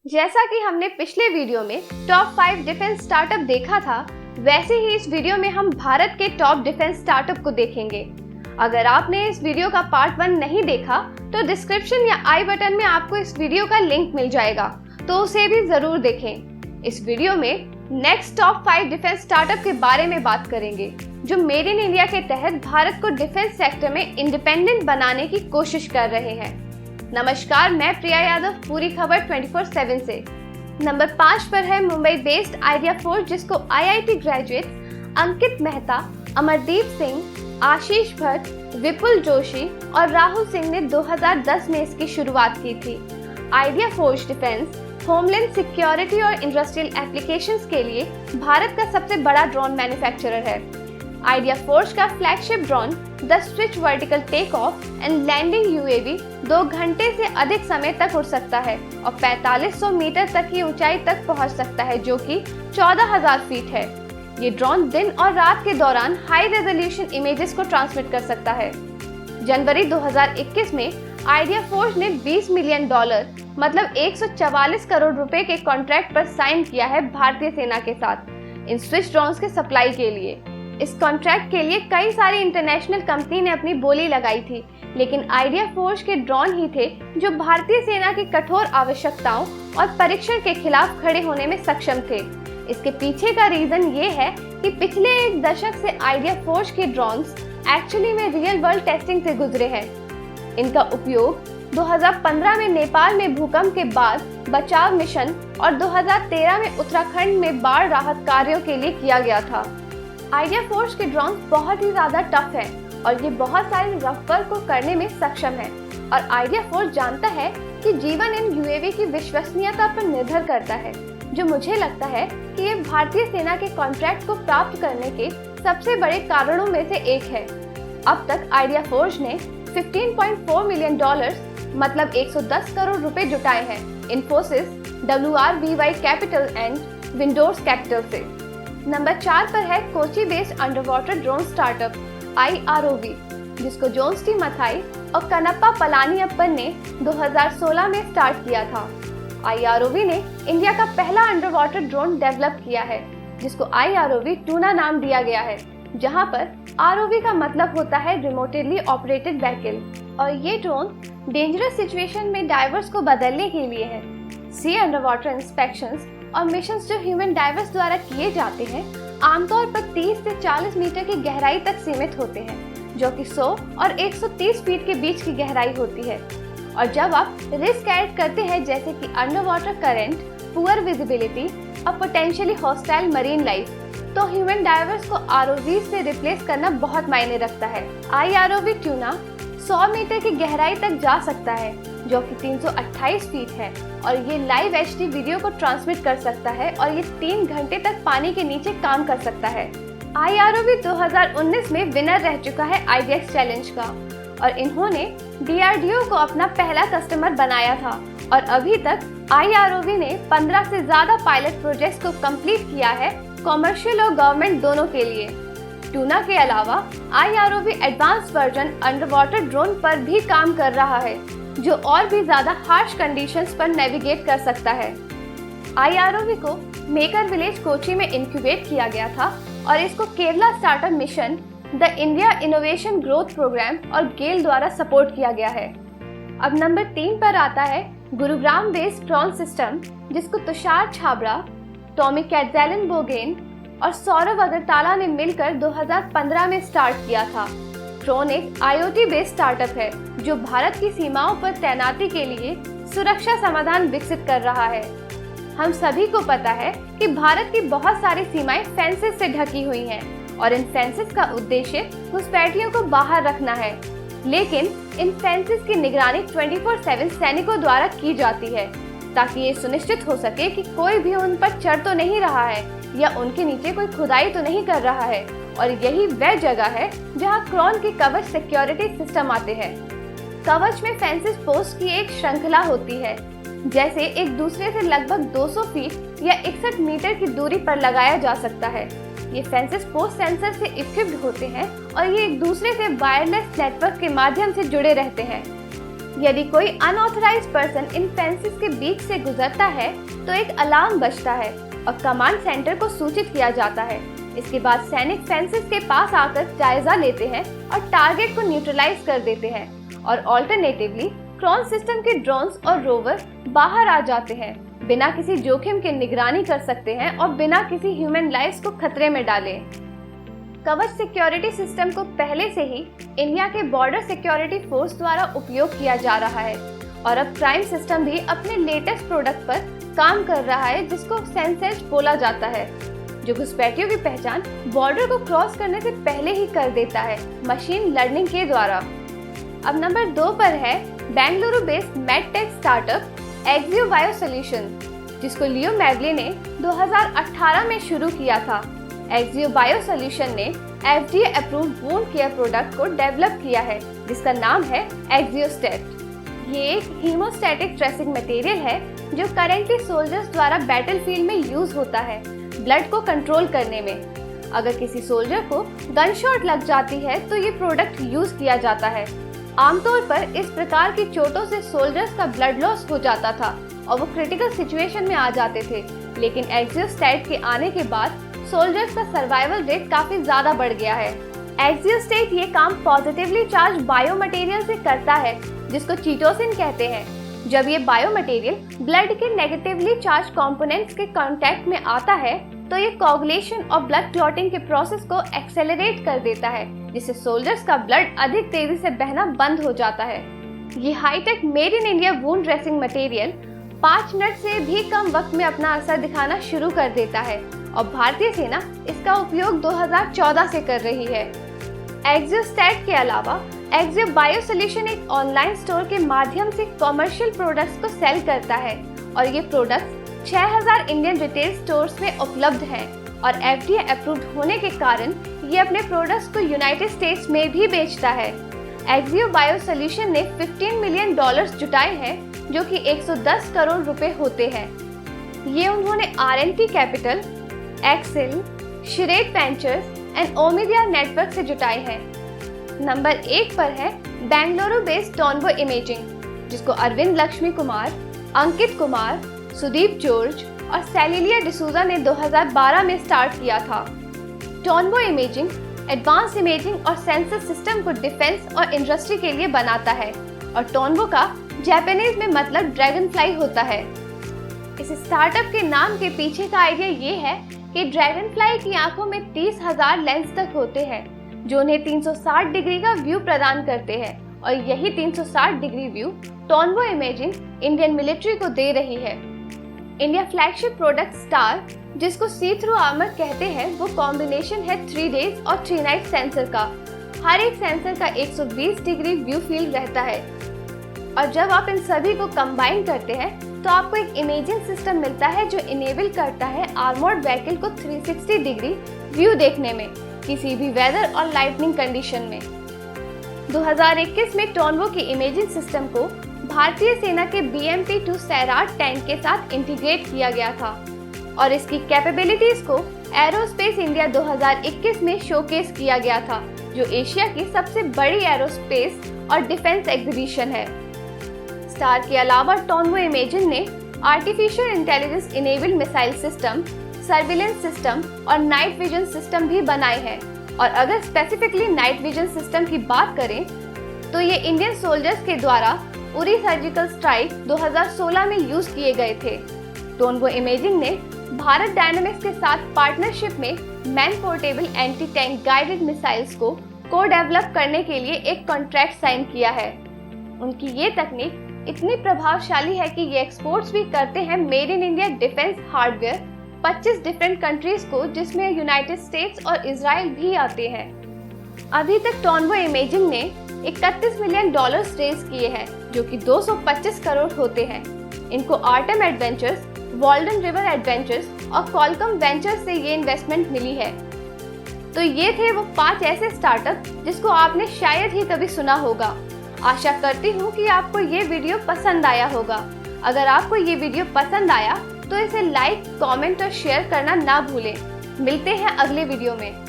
जैसा कि हमने पिछले वीडियो में टॉप 5 डिफेंस स्टार्टअप देखा था, वैसे ही इस वीडियो में हम भारत के टॉप डिफेंस स्टार्टअप को देखेंगे। अगर आपने इस वीडियो का पार्ट 1 नहीं देखा तो डिस्क्रिप्शन या आई बटन में आपको इस वीडियो का लिंक मिल जाएगा, तो उसे भी जरूर देखें। इस वीडियो में नेक्स्ट टॉप 5 डिफेंस स्टार्टअप के बारे में बात करेंगे, जो मेड इन इंडिया के तहत भारत को डिफेंस सेक्टर में इंडिपेंडेंट बनाने की कोशिश कर रहे हैं। नमस्कार, मैं प्रिया यादव, पूरी खबर 24/7 से। नंबर 5 पर है मुंबई बेस्ड आइडिया फोर्स, जिसको आईआईटी ग्रेजुएट अंकित मेहता, अमरदीप सिंह, आशीष भट्ट, विपुल जोशी और राहुल सिंह ने 2010 में इसकी शुरुआत की थी। IdeaForge defence, homeland security और इंडस्ट्रियल एप्लीकेशंस के लिए भारत का सबसे बड़ा ड्रोन मैन्युफैक्चरर है। आइडिया फोर्स का flagship drone the switch vertical take off and landing UAV 2 घंटे से अधिक समय तक उड़ सकता है और 4500 मीटर तक की ऊंचाई तक पहुंच सकता है, जो कि 14,000 फीट है। ये ड्रोन दिन और रात के दौरान हाई रेजोल्यूशन इमेजेस को ट्रांसमिट कर सकता है। जनवरी 2021 में आइडिया फोर्स ने $20 मिलियन मतलब 144 करोड़ रुपए के कॉन्ट्रैक्ट पर साइन किया है भारतीय सेना के साथ इन स्विच ड्रोन्स के सप्लाई के लिए। इस कॉन्ट्रैक्ट के लिए कई सारी इंटरनेशनल कंपनी ने अपनी बोली लगाई थी, लेकिन आइडिया फोर्स के ड्रोन ही थे जो भारतीय सेना की कठोर आवश्यकताओं और परीक्षण के खिलाफ खड़े होने में सक्षम थे। इसके पीछे का रीजन ये है कि पिछले 1 दशक से आइडिया फोर्स के ड्रोन्स एक्चुअली में रियल वर्ल्ड टेस्टिंग से गुजरे हैं। इनका उपयोग 2015 में नेपाल में भूकंप के बाद बचाव मिशन और 2013 में उत्तराखंड में बाढ़ राहत कार्यों के लिए किया गया था। आइडिया फोर्स के ड्रोन बहुत ही ज्यादा टफ हैं और ये बहुत सारे रफ वर्क को करने में सक्षम है। और आइडिया फोर्स जानता है कि जीवन इन यूएवी की विश्वसनीयता पर निर्भर करता है, जो मुझे लगता है कि ये भारतीय सेना के कॉन्ट्रैक्ट को प्राप्त करने के सबसे बड़े कारणों में से एक है। अब तक आइडिया फोर्स ने $15.4 मिलियन मतलब 110 करोड़ रुपए जुटाए हैं Infosys, WRBY capital and Windows capital से। नंबर 4 पर है Kochi based under water drone startup IROV, जिसको जोन्स टी मथाई और कनप्पा पलानियप्पन ने 2016 में स्टार्ट किया था। IROV ने इंडिया का पहला अंडर वाटर ड्रोन डेवलप किया है, जिसको IROV टूना नाम दिया गया है, जहां पर ROV का मतलब होता है रिमोटली ऑपरेटेड व्हीकल। और ये ड्रोन डेंजरस सिचुएशन में डाइवर्स को बदलने के लिए है। सी अंडर वाटर इंस्पेक्शंस और मिशंस जो ह्यूमन डाइवर्स द्वारा किए जाते हैं, आमतौर पर 30 से 40 मीटर की गहराई तक सीमित होते हैं, जो कि 100 और 130 फीट के बीच की गहराई होती है। और जब आप रिस्क ऐड करते हैं, जैसे कि under water current, poor visibility और पोटेंशियली हॉस्टाइल मरीन लाइफ, तो ह्यूमन डाइवर्स को ROV से रिप्लेस करना बहुत मायने रखता है। IROV ट्यूना 100 मीटर की गहराई तक जा सकता है, जो कि 328 फीट है, और ये लाइव HD वीडियो को ट्रांसमिट कर सकता है और ये 3 घंटे तक पानी के नीचे काम कर सकता है। IROV 2019 में विनर रह चुका है IDX चैलेंज का, और इन्होंने DRDO को अपना पहला कस्टमर बनाया था। और अभी तक IROV ने 15 से ज्यादा पायलट प्रोजेक्ट्स को कंप्लीट किया है, कॉमर्शियल और गवर्नमेंट दोनों के लिए। टूना के अलावा IROV advance version under water drone पर भी काम कर रहा है, जो और भी ज्यादा हार्श कंडीशंस पर नेविगेट कर सकता है। IROV को मेकर विलेज कोची में इंक्यूबेट किया गया था और इसको Kerala startup mission, the India innovation growth programme और गेल द्वारा सपोर्ट किया गया है। अब नंबर 3 पर आता है गुरुग्राम बेस्ड ड्रोन सिस्टम, जिसको तुषार छाबड़ा, टॉमी कैटजेलन बोगेन और सौरभ अगरताला ने मिलकर 2015 में स्टार्ट किया था। ड्रोन एक IoT बेस्ड स्टार्टअप है, जो भारत की सीमाओं पर तैनाती के लिए सुरक्षा समाधान विकसित कर रहा है। हम सभी को पता है कि भारत की बहुत सारी सीमाएं फेंसेस से ढकी हुई हैं और इन फेंसेस का उद्देश्य घुसपैठियों को बाहर रखना है, लेकिन इन फेंसेस की निगरानी 24/7 सैनिकों द्वारा की जाती है, ताकि ये सुनिश्चित हो सके कि कोई भी उन पर चढ़ तो नहीं रहा है या उनके नीचे कोई खुदाई तो नहीं कर रहा है। और यही वह जगह है जहां क्रॉन के कवच सिक्योरिटी सिस्टम आते हैं। कवच में फेंसेस पोस्ट की एक श्रृंखला होती है, जैसे एक दूसरे से लगभग 200 फीट या 61 मीटर की दूरी पर लगाया जा सकता है। ये फेंसेस पोस्ट सेंसर से इक्विप्ड होते हैं और ये एक दूसरे से वायरलेस नेटवर्क के माध्यम से जुड़े रहते हैं। यदि कोई अनऑथराइज्ड पर्सन इन फेंसेस के बीच से गुजरता है तो एक अलार्म बजता है और कमांड सेंटर को सूचित किया जाता है। इसके बाद सैनिक फेंसेस के पास आकर जायजा लेते हैं और टारगेट को न्यूट्रलाइज कर देते हैं और ऑल्टरनेटिवली क्रॉन सिस्टम के ड्रोन्स और रोवर बाहर आ जाते हैं, बिना किसी जोखिम के निगरानी कर सकते हैं और बिना किसी ह्यूमन लाइफ्स को खतरे में डाले। कवच सिक्योरिटी सिस्टम को पहले से ही इंडिया के बॉर्डर सिक्योरिटी फोर्स द्वारा उपयोग किया जा रहा है और अब प्राइम सिस्टम भी अपने लेटेस्ट प्रोडक्ट पर काम कर रहा है जिसको सेंसेज बोला जाता है, जो घुसपैठियों की पहचान बॉर्डर को क्रॉस करने से पहले ही कर देता है मशीन लर्निंग के द्वारा। अब नंबर 2 पर है Bengaluru based medtech startup Axio Bio Solution, जिसको लियो मैगले ने 2018 में शुरू किया था। एक्सियो बायो सॉल्यूशन ने FDA approved wound care product को डेवलप किया है जिसका नाम है एक्सियोस्टेट। ये एक हीमोस्टैटिक ट्रेसिंग मटेरियल है जो करेंटली सोल्जर्स द्वारा बैटलफील्ड में यूज होता है ब्लड को कंट्रोल करने में। अगर किसी सोल्जर को गन शॉट लग जाती है तो ये प्रोडक्ट यूज किया जाता है। आमतौर पर इस प्रकार की चोटों से सोल्जर्स का ब्लड लॉस हो जाता था और वो क्रिटिकल सिचुएशन में आ जाते थे, लेकिन एक्सियोस्टेट के आने के बाद सोल्जर्स का सर्वाइवल रेट काफी ज्यादा बढ़ गया है। एक्सियोस्टेट ये काम पॉजिटिवली चार्ज बायो मटेरियल से करता है जिसको चीटोसिन कहते हैं। जब ये बायो मटेरियल ब्लड के नेगेटिवली चार्ज कंपोनेंट्स के कांटेक्ट में आता है तो ये कोगुलेशन और ब्लड क्लॉटिंग के प्रोसेस को एक्सेलरेट कर देता है, जिससे सोल्जर्स का ब्लड अधिक तेजी से बहना बंद हो जाता है। ये hitech made in India wound dressing material 5 minute से भी कम वक्त में अपना असर दिखाना शुरू कर देता है और भारतीय सेना इसका उपयोग 2014 से कर रही है। एक्सियोस्टेट के अलावा एक्सियो बायो सॉल्यूशन एक ऑनलाइन स्टोर के माध्यम से कमर्शियल प्रोडक्ट्स को सेल करता है और ये प्रोडक्ट्स 6000 इंडियन रिटेल स्टोर्स में उपलब्ध हैं और FDA अप्रूव्ड होने के कारण ये अपने प्रोडक्ट्स को यूनाइटेड स्टेट्स में भी बेचता है। एक्सियो बायो सॉल्यूशन ने $15 मिलियन जुटाए हैं जो कि 110 करोड़ रुपए होते हैं। ये उन्होंने R&T Capital, Accel, Shred Ventures and Omidyar Network से जुटाए हैं। नंबर 1 पर है बेंगलुरु बेस्ड टोनबो इमेजिंग, जिसको अरविंद लक्ष्मी कुमार, अंकित कुमार, सुदीप जॉर्ज और सेलिलिया डिसूजा ने 2012 में स्टार्ट किया था। टोनबो इमेजिंग एडवांस इमेजिंग और सेंसर सिस्टम को डिफेंस और इंडस्ट्री के लिए बनाता है और टोनबो का जापानीज में मतलब ड्रैगन फ्लाई होता है। इस स्टार्टअप के नाम के पीछे का आइडिया ये है कि ड्रैगन फ्लाई की आंखों में 30,000 लेंस तक होते हैं जो उन्हें 360 डिग्री का व्यू प्रदान करते हैं और यही 360 degree view Tonbo Imaging Indian military को दे रही है। इंडिया फ्लैगशिप प्रोडक्ट स्टार, जिसको सी थ्रू आर्मर कहते हैं, वो कॉम्बिनेशन है 3 डेज और 3 नाइट सेंसर का। हर एक सेंसर का 120 डिग्री व्यू फील्ड रहता है और जब आप इन सभी को कंबाइन करते हैं तो आपको एक इमेजिंग सिस्टम मिलता है जो इनेबल करता है आर्मर्ड व्हीकल को 360 डिग्री व्यू देखने में किसी भी वेदर और लाइटनिंग कंडीशन में। 2021 में टोनबो की इमेजिंग सिस्टम को भारतीय सेना के BMP-2 सैराट टैंक के साथ इंटीग्रेट किया गया था और इसकी कैपेबिलिटीज को एरोस्पेस इंडिया 2021 में शोकेस किया गया था, जो एशिया की सबसे बड़ी एरोस्पेस और डिफेंस एग्जीबिशन है। स्टार के अलावा टोनबो इमेजिंग ने artificial intelligence enabled missile system, surveillance system और नाइट विजन सिस्टम भी बनाए हैं। और अगर स्पेसिफिकली नाइट विजन सिस्टम की बात करें तो ये इंडियन सोल्जर्स के द्वारा उरी सर्जिकल स्ट्राइक 2016 में यूज किए गए थे। टोनबो इमेजिंग ने भारत डायनामिक्स के साथ पार्टनरशिप में man portable anti tank guided missiles को डेवलप करने के लिए एक कॉन्ट्रैक्ट साइन किया है। उनकी ये तकनीक इतनी प्रभावशाली है कि ये एक्सपोर्ट्स भी करते हैं made in India defence hardware 25 different countries को, जिसमें यूनाइटेड स्टेट्स और इजराइल भी आते हैं। अभी तक टोनबो इमेजिंग ने $31 मिलियन रेज किए हैं जो कि 225 करोड़ होते हैं। इनको Artem adventures, Walden river adventures और कॉलकम वेंचर्स से ये इन्वेस्टमेंट मिली है। तो ये थे वो 5 ऐसे स्टार्टअप जिसको आपने शायद ही कभी सुना होगा। आशा करती हूँ कि आपको ये वीडियो पसंद आया होगा। अगर आपको ये वीडियो पसंद आया तो इसे लाइक, कमेंट और शेयर करना ना भूलें। मिलते हैं अगले वीडियो में।